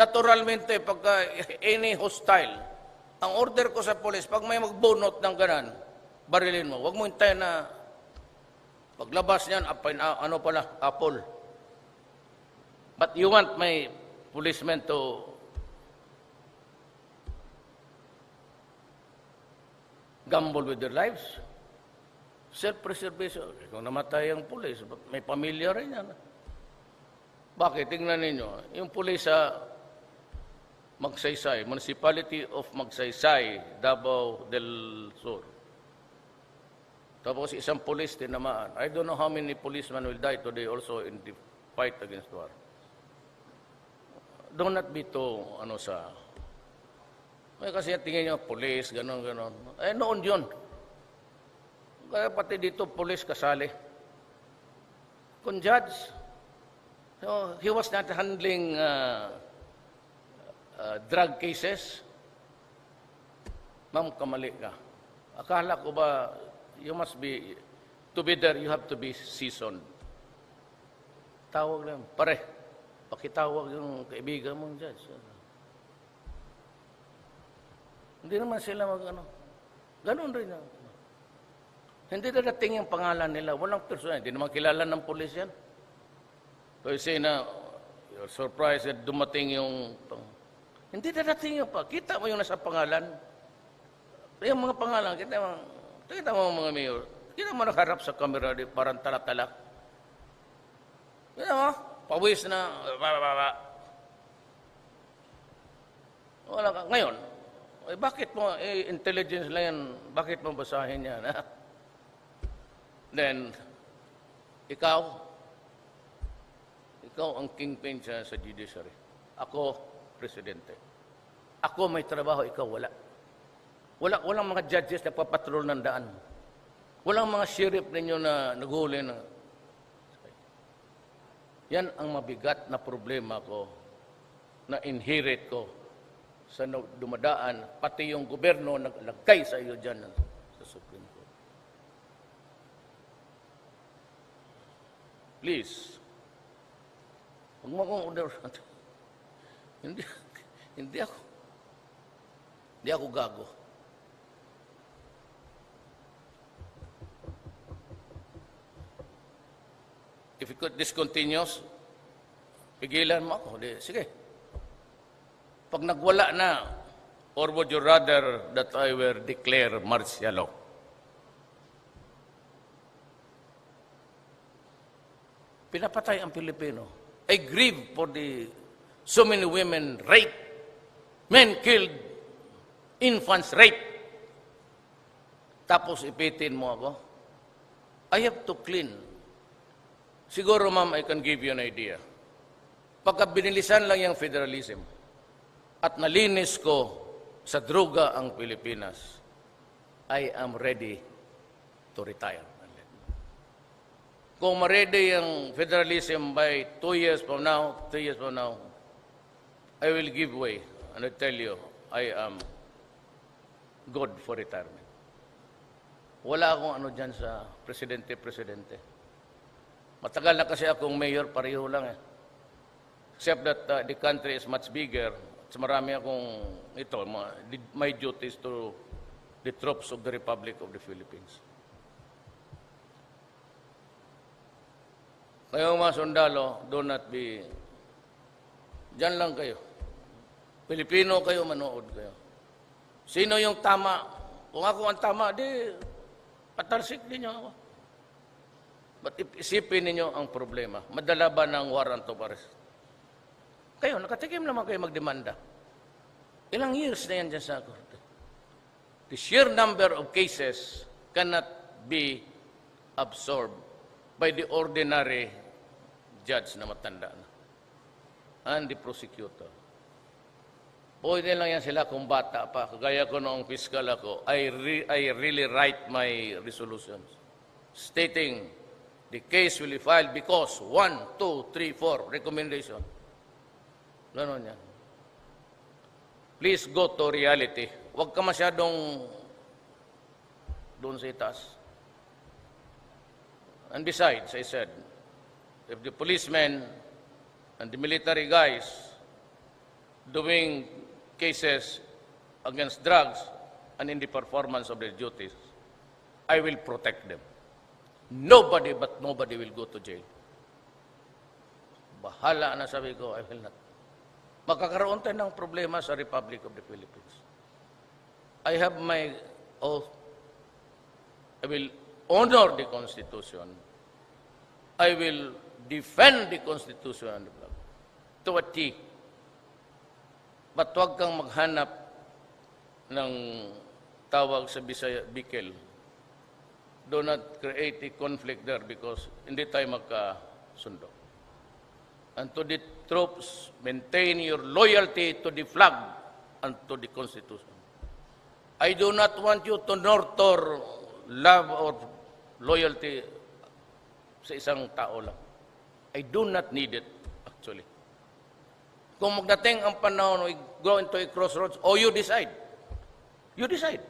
Naturalmente, pagka any hostile, ang order ko sa polis, pag may magbunot ng ganan, barilin mo. Huwag mo hintayin na paglabas niyan, ano pala, apple. But you want my policemen to gamble with their lives? Self-preservation. Kung namatay ang pulis, may pamilya rin yan. Bakit? Tingnan ninyo. Yung pulis sa Magsaysay, Municipality of Magsaysay, Davao del Sur. Tapos isang pulis tinamaan. I don't know how many policemen will die today also in the fight against war. Do not be too, may kasi tingin nyo, pulis, gano'n, gano'n. Eh, noon yun. Kaya pati dito, pulis kasali. Kung judge, so, he was not handling drug cases. Ma'am, kamali ka. Akala ko ba, you must be, to be there, you have to be seasoned. Tawag lang, pare, pakitawag yung kaibigan mong judge. Hindi naman sila ganun rin. Hindi dadating yung pangalan nila. Walang persona. Hindi naman kilala ng pulis yan. So you say na, you're surprised that dumating yung... Hindi dadating yung pa. Kita mo yung nasa pangalan. Yung mga pangalan, kita mo mga mayor. Kita mo nakaharap sa camera, parang talatala. Kita mo, pawis na, wala ka. Ngayon, bakit mo, intelligence lang yan, bakit mo basahin yan? Ha? Then, ikaw ang kingpin sa judiciary. Ako, presidente. Ako may trabaho, ikaw wala. Walang mga judges na papatrol ng daan. Walang mga sheriff ninyo na naghuli na. Yan ang mabigat na problema ko na inherit ko sa dumadaan, pati yung gobyerno naglagay sa iyo dyan sa Supreme Court. Please, huwag mo akong order. Hindi ako gago. If this continues, pigilan mo ako. Sige. Pag nagwala na, or would you rather that I were declare martial law? Pinapatay ang Pilipino. I grieve for so many women raped, men killed, infants raped. Tapos ipitin mo ako. I have to clean. Siguro, ma'am, I can give you an idea. Pagka binilisan lang yung federalism at nalinis ko sa droga ang Pilipinas, I am ready to retire. Kung ma-ready yung federalism by 2 years from now, 3 years from now, I will give way and I tell you, I am good for retirement. Wala akong dyan sa presidente. Matagal na kasi akong mayor, pareho lang eh. Except that the country is much bigger. At marami akong my duties to the troops of the Republic of the Philippines. Kayong mga sundalo, do not be, dyan lang kayo. Pilipino kayo, manood kayo. Sino yung tama? Kung ako ang tama, di, patalsik din niyo ako. But isipin ninyo ang problema. Madala ba ng warrant of arrest? Kayo, nakatikim naman kayo magdemanda. Ilang years na yan dyan sa korte. The sheer number of cases cannot be absorbed by the ordinary judge na matanda na. And the prosecutor. Pwede lang yan sila kung bata pa. Kagaya ko noong fiscal ako, I really write my resolutions stating the case will be filed because 1, 2, 3, 4 recommendation. Ganon yan. please go to reality. Huwag ka masyadong doon sa itaas. And besides, I said, if the policemen and the military guys doing cases against drugs and in the performance of their duties, I will protect them. Nobody but nobody will go to jail. Bahala na, sabi ko, I will not. Magkakaroon tayo ng problema sa Republic of the Philippines. I have my oath. I will honor the Constitution. I will defend the Constitution and the flag to a T. But huwag kang maghanap ng tawag sa Bisaya, Bicol. Do not create a conflict there because hindi tayo magkasundo. And to the troops, maintain your loyalty to the flag and to the Constitution. I do not want you to nurture love or loyalty sa isang tao lang. I do not need it, actually. Kung magdating ang panahon, we go into a crossroads, you decide. You decide.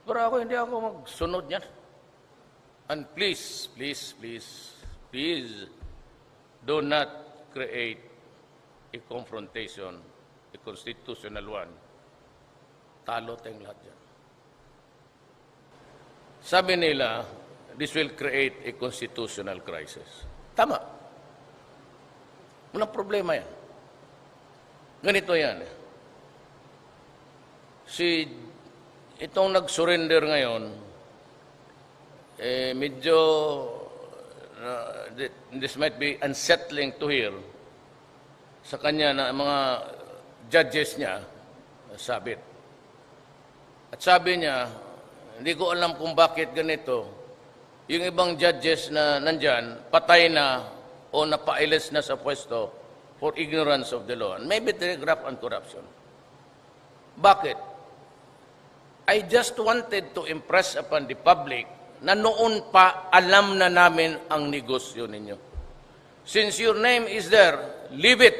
Pero ako, hindi ako magsunod niyan. And please, please, please, please, do not create a confrontation, a constitutional one. Talo tayong lahat dyan. Sabi nila, this will create a constitutional crisis. Tama. Walang problema yan. Ganito yan. Itong nag-surrender ngayon, medyo, this might be unsettling to hear sa kanya na mga judges niya, sabit. At sabi niya, hindi ko alam kung bakit ganito. Yung ibang judges na nandyan, patay na o napailis na sa pwesto for ignorance of the law. And maybe the graft and corruption. Bakit? I just wanted to impress upon the public na noon pa alam na namin ang negosyo ninyo. Since your name is there, leave it.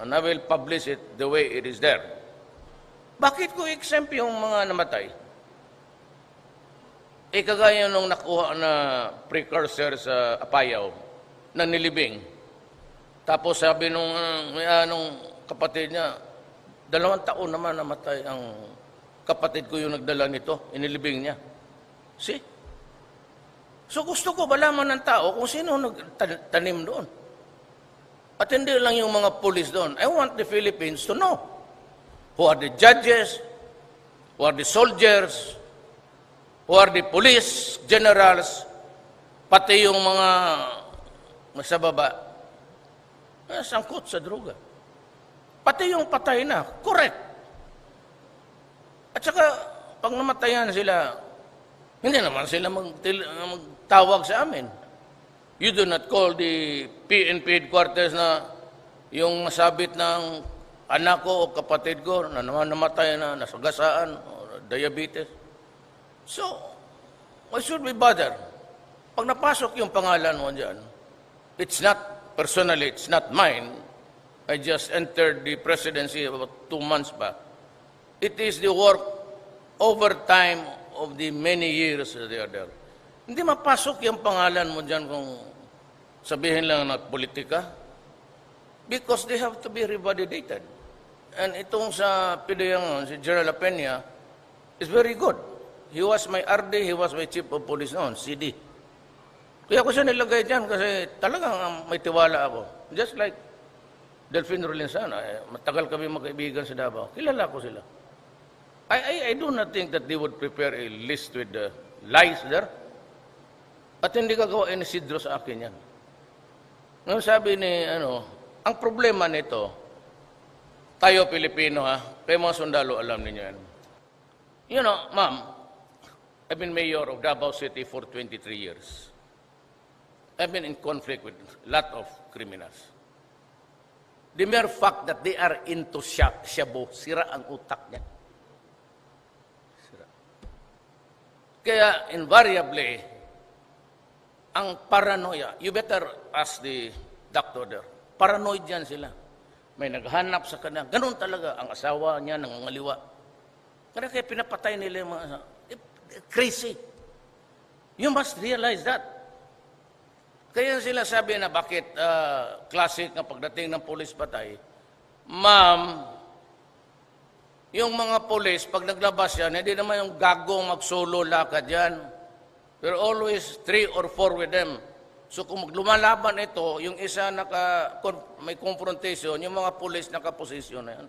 And I will publish it the way it is there. Bakit ko exempt yung mga namatay? Kagaya nung nakuha na precursor sa Apayao na nilibing. Tapos sabi nung kapatid niya, 2 taon naman namatay ang kapatid ko yung nagdala nito, inilibing niya. See? So gusto ko malaman ng tao kung sino nagtanim doon. At hindi lang yung mga police doon. I want the Philippines to know who are the judges, who are the soldiers, who are the police generals, pati yung mga nasa baba, sangkot sa droga. Pati yung patay na, correct. At saka, pag namatayan sila, hindi naman sila magtawag sa amin. You do not call the PNP headquarters na yung masabit ng anak ko o kapatid ko na naman namatay na, nasagasaan, o diabetes. So, why should we bother? Pag napasok yung pangalan mo dyan, it's not, personally, it's not mine. I just entered the presidency about 2 months back. It is the work overtime of the many years that they are there. Hindi mapasok yung pangalan mo dyan kung sabihin lang na politika. Because they have to be revalidated. And itong sa PDM, si General Peña, is very good. He was my RD, he was my chief of police noon, CD. Kaya ko siya nilagay dyan kasi talagang may tiwala ako. Just like Delphine Rolensana, matagal kami magkaibigan sa Davao. Kilala ko sila. I do not think that they would prepare a list with lies there. At hindi gagawa ni Isidro sa akin yan. Ngayon sabi ni, ang problema nito, tayo Pilipino kayo mga sundalo alam ninyo yan. You know, ma'am, I've been mayor of Davao City for 23 years. I've been in conflict with a lot of criminals. The mere fact that they are into shabu, sira ang utak niya. Sira. Kaya invariably, ang paranoia, you better ask the doctor there, paranoid yan sila. May naghanap sa kanya. Ganun talaga ang asawa niya, nangangaliwa. Kaya pinapatay nila yung mga crazy. You must realize that. Kaya sila sabi na bakit classic na pagdating ng pulis patay, ma'am, yung mga pulis, pag naglabas yan, hindi naman yung gagong mag-solo lakad yan. There are always 3 or 4 with them. So kung lumalaban ito, yung isa may confrontation, yung mga pulis nakaposisyon na yan.